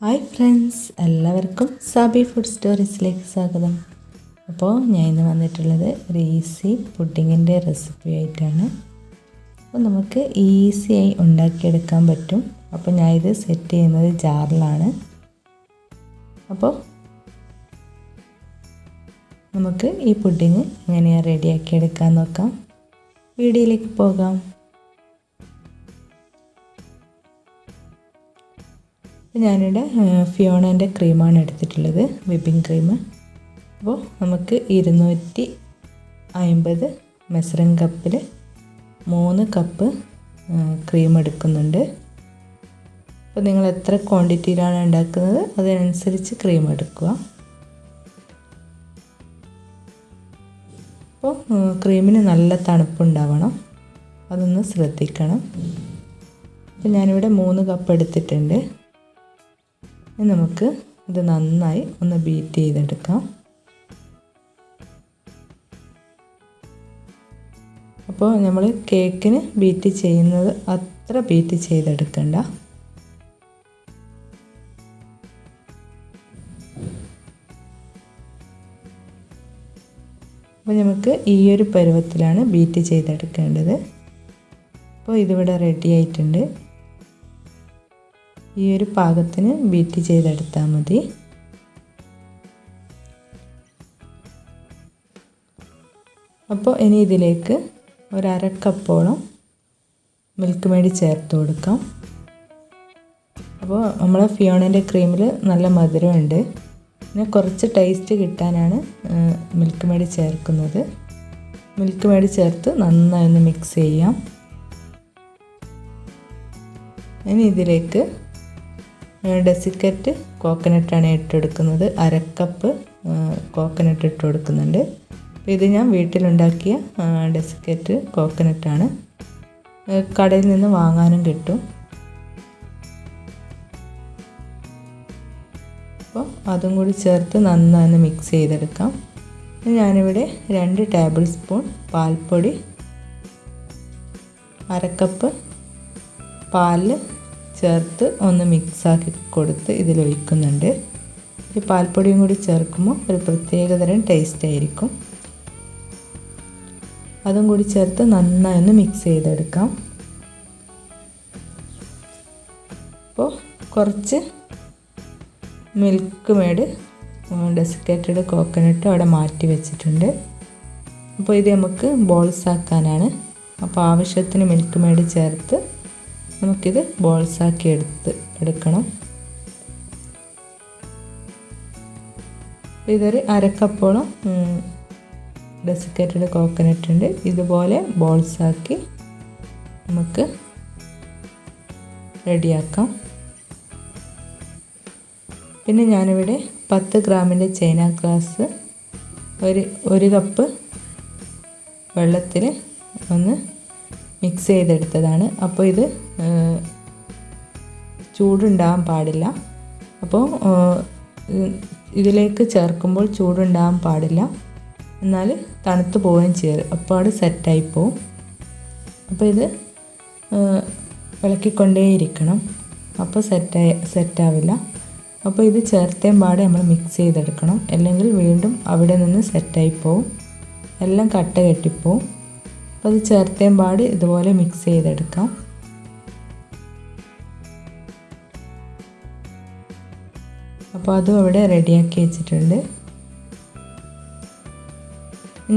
Hi friends, എല്ലാവർക്കും Sabi food സ്റ്റോറീസിലേക്ക് സ്വാഗതം. അപ്പോൾ ഞാൻ ഇന്ന് വന്നിട്ടുള്ളത് ഒരു ഈസി പുഡിങ്ങിൻ്റെ റെസിപ്പി ആയിട്ടാണ്. അപ്പോൾ നമുക്ക് ഈസിയായി ഉണ്ടാക്കിയെടുക്കാൻ പറ്റും. അപ്പോൾ ഞാൻ ഇത് സെറ്റ് ചെയ്യുന്നത് ജാറിലാണ്. അപ്പോൾ നമുക്ക് ഈ പുഡിങ് എങ്ങനെയാണ് റെഡിയാക്കി എടുക്കാൻ നോക്കാം. വീഡിയോയിലേക്ക് പോകാം. ഞാനിവിടെ ഫിയോണേൻ്റെ ക്രീമാണ് എടുത്തിട്ടുള്ളത്, വിപ്പിംഗ് ക്രീം. അപ്പോൾ നമുക്ക് 250 മെസറിംഗ് കപ്പിൽ 3 കപ്പ് ക്രീം എടുക്കുന്നുണ്ട്. അപ്പോൾ നിങ്ങൾ എത്ര ക്വാണ്ടിറ്റിയിലാണ് ഉണ്ടാക്കുന്നത് അതിനനുസരിച്ച് ക്രീം എടുക്കുക. അപ്പോൾ ക്രീമിന് നല്ല തണുപ്പുണ്ടാവണം, അതൊന്ന് ശ്രദ്ധിക്കണം. അപ്പോൾ ഞാനിവിടെ 3 കപ്പ് എടുത്തിട്ടുണ്ട്. നമുക്ക് ഇത് നന്നായി ഒന്ന് ബീറ്റ് ചെയ്തെടുക്കാം. അപ്പോൾ നമ്മൾ കേക്കിന് ബീറ്റ് ചെയ്യുന്നത് അത്ര ബീറ്റ് ചെയ്തെടുക്കണ്ട. അപ്പോൾ നമുക്ക് ഈ ഒരു പരുവത്തിലാണ് ബീറ്റ് ചെയ്തെടുക്കേണ്ടത്. അപ്പോൾ ഇതിവിടെ റെഡി ആയിട്ടുണ്ട്. ഈ ഒരു പാകത്തിന് ബീറ്റ് ചെയ്തെടുത്താൽ മതി. അപ്പോൾ ഇനി ഇതിലേക്ക് 1/2 കപ്പോളം മിൽക്ക് മേഡ് ചേർത്ത് കൊടുക്കാം. അപ്പോൾ നമ്മളെ ഫിയോണേൻ്റെ ക്രീമിൽ നല്ല മധുരമുണ്ട്, പിന്നെ കുറച്ച് ടേസ്റ്റ് കിട്ടാനാണ് മിൽക്ക് മേഡ് ചേർക്കുന്നത്. മിൽക്ക് മേഡ് ചേർത്ത് നന്നായി ഒന്ന് മിക്സ് ചെയ്യാം. ഇനി ഇതിലേക്ക് ഡെസിക്കറ്റ് കോക്കനട്ടാണ് ഇട്ടെടുക്കുന്നത്. 1/2 കപ്പ് കോക്കനട്ട് ഇട്ട് കൊടുക്കുന്നുണ്ട്. അപ്പോൾ ഇത് ഞാൻ വീട്ടിലുണ്ടാക്കിയ ഡെസിക്കറ്റ് കോക്കനട്ടാണ്, കടയിൽ നിന്ന് വാങ്ങാനും കിട്ടും. അപ്പോൾ അതും കൂടി ചേർത്ത് നന്നായി മിക്സ് ചെയ്തെടുക്കാം. ഞാനിവിടെ 2 ടേബിൾ സ്പൂൺ പാൽപ്പൊടി, 1/2 കപ്പ് പാല് ചേർത്ത് ഒന്ന് മിക്സാക്കി കൊടുത്ത് ഇതിലൊഴിക്കുന്നുണ്ട്. ഈ പാൽപ്പൊടിയും കൂടി ചേർക്കുമ്പോൾ ഒരു പ്രത്യേകതരം ടേസ്റ്റ് ആയിരിക്കും. അതും കൂടി ചേർത്ത് നന്നായി ഒന്ന് മിക്സ് ചെയ്തെടുക്കാം. അപ്പോൾ കുറച്ച് മിൽക്ക് മേഡ് ഡെസിക്കേറ്റഡ് കോക്കനട്ട് അവിടെ മാറ്റി വെച്ചിട്ടുണ്ട്. അപ്പോൾ ഇത് നമുക്ക് ബോൾസ് ആക്കാനാണ്. അപ്പോൾ ആവശ്യത്തിന് മിൽക്ക് മേഡ് ചേർത്ത് നമുക്കിത് ബോൾസാക്കി എടുക്കണം. ഇതൊരു 1/2 കപ്പോളം ഡെസിക്കേറ്റഡ് കോക്കനട്ട് ഉണ്ട്. ഇതുപോലെ ബോൾസാക്കി നമുക്ക് റെഡിയാക്കാം. പിന്നെ ഞാനിവിടെ 10 ഗ്രാമിൻ്റെ ചൈന ഗ്രാസ് ഒരു കപ്പ് വെള്ളത്തിൽ ഒന്ന് മിക്സ് ചെയ്തെടുത്തതാണ്. അപ്പോൾ ഇത് ചൂടുണ്ടാകാൻ പാടില്ല. അപ്പോൾ ഇതിലേക്ക് ചേർക്കുമ്പോൾ ചൂടുണ്ടാകാൻ പാടില്ല, എന്നാൽ തണുത്ത് പോവുകയും ചെയ്യും. അപ്പോൾ അത് സെറ്റായി പോവും. അപ്പോൾ ഇത് ഇളക്കിക്കൊണ്ടേയിരിക്കണം, അപ്പോൾ സെറ്റാവില്ല. അപ്പോൾ ഇത് ചേർത്തേം പാടെ നമ്മൾ മിക്സ് ചെയ്തെടുക്കണം, അല്ലെങ്കിൽ വീണ്ടും അവിടെ നിന്ന് സെറ്റായി പോവും, എല്ലാം കട്ട കെട്ടിപ്പോവും. അപ്പോൾ അത് ചേർത്തേം പാട് ഇതുപോലെ മിക്സ് ചെയ്തെടുക്കാം. അപ്പോൾ അതും അവിടെ റെഡിയാക്കി വെച്ചിട്ടുണ്ട്.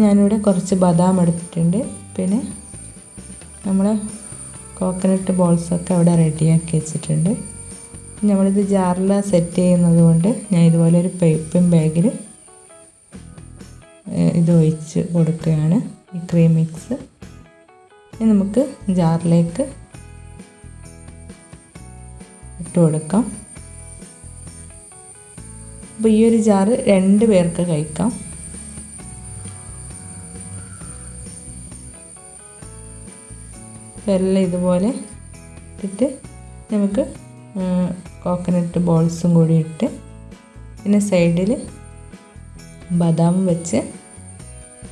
ഞാനിവിടെ കുറച്ച് ബദാം എടുത്തിട്ടുണ്ട്. പിന്നെ നമ്മളെ കോക്കനട്ട് ബോൾസൊക്കെ അവിടെ റെഡിയാക്കി വെച്ചിട്ടുണ്ട്. നമ്മളിത് ജാറിൽ സെറ്റ് ചെയ്യുന്നത് കൊണ്ട് ഞാൻ ഇതുപോലെ ഒരു പൈപ്പിംഗ് ബാഗിൽ ഇത് ഒഴിച്ച് കൊടുക്കുകയാണ്, ഈ ക്രീം മിക്സ്. ഇനി നമുക്ക് ജാറിലേക്ക് ഇട്ട് കൊടുക്കാം. അപ്പോൾ ഈ ഒരു ജാറ് 2 പേർക്ക് കഴിക്കാം. എല്ലാം ഇതുപോലെ ഇട്ടിട്ട് നമുക്ക് കോക്കനട്ട് ബോൾസും കൂടി ഇട്ട് പിന്നെ സൈഡിൽ ബദാം വെച്ച്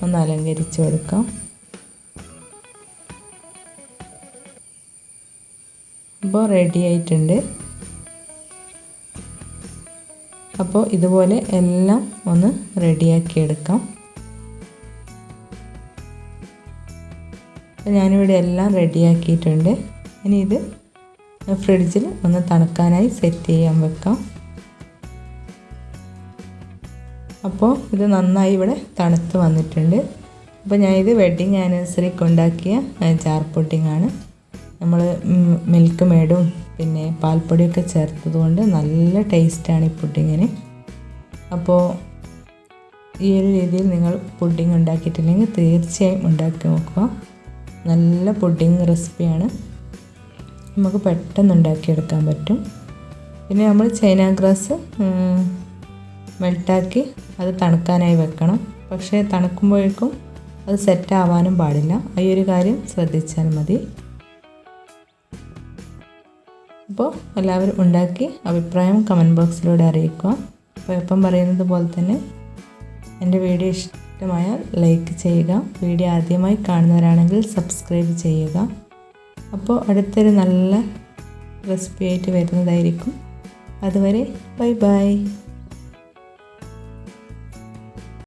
ഒന്ന് അലങ്കരിച്ച് കൊടുക്കാം. അപ്പോൾ റെഡി ആയിട്ടുണ്ട്. അപ്പോൾ ഇതുപോലെ എല്ലാം ഒന്ന് റെഡിയാക്കി എടുക്കാം. അപ്പോൾ ഞാനിവിടെ എല്ലാം റെഡിയാക്കിയിട്ടുണ്ട്. ഇനി ഇത് ഫ്രിഡ്ജിൽ ഒന്ന് തണുക്കാനായി സെറ്റ് ചെയ്യാൻ വെക്കാം. അപ്പോൾ ഇത് നന്നായി ഇവിടെ തണുത്ത് വന്നിട്ടുണ്ട്. അപ്പോൾ ഞാനിത് വെഡ്ഡിങ് ആനിവേഴ്സറിക്ക് ഉണ്ടാക്കിയ ജാർ പുഡിങ്ങാണ്. നമ്മൾ മിൽക്ക് മേഡും പിന്നെ പാൽപ്പൊടിയൊക്കെ ചേർത്തതുകൊണ്ട് നല്ല ടേസ്റ്റാണ് ഈ പുഡിങ്ങിന്. അപ്പോൾ ഈ ഒരു രീതിയിൽ നിങ്ങൾ പുഡിങ് ഉണ്ടാക്കിയിട്ടില്ലെങ്കിൽ തീർച്ചയായും ഉണ്ടാക്കി നോക്കുക. നല്ല പുഡിങ് റെസിപ്പിയാണ്, നമുക്ക് പെട്ടെന്ന് ഉണ്ടാക്കിയെടുക്കാൻ പറ്റും. പിന്നെ നമ്മൾ ചൈന ഗ്രാസ് മെൽട്ടാക്കി അത് തണുക്കാനായി വെക്കണം. പക്ഷേ തണുക്കുമ്പോഴേക്കും അത് സെറ്റ് ആവാനും പാടില്ല. ഈ ഒരു കാര്യം ശ്രദ്ധിച്ചാൽ മതി. അപ്പോൾ എല്ലാവരും ഉണ്ടാക്കി അഭിപ്രായം കമൻറ്റ് ബോക്സിലൂടെ അറിയിക്കുക. അപ്പോൾ എപ്പം പറയുന്നത് പോലെ തന്നെ എൻ്റെ വീഡിയോ ഇഷ്ടമായാൽ ലൈക്ക് ചെയ്യുക. വീഡിയോ ആദ്യമായി കാണുന്നവരാണെങ്കിൽ സബ്സ്ക്രൈബ് ചെയ്യുക. അപ്പോൾ അടുത്തൊരു നല്ല റെസിപ്പി ആയിട്ട് വരുന്നതായിരിക്കും. അതുവരെ ബൈ ബൈ.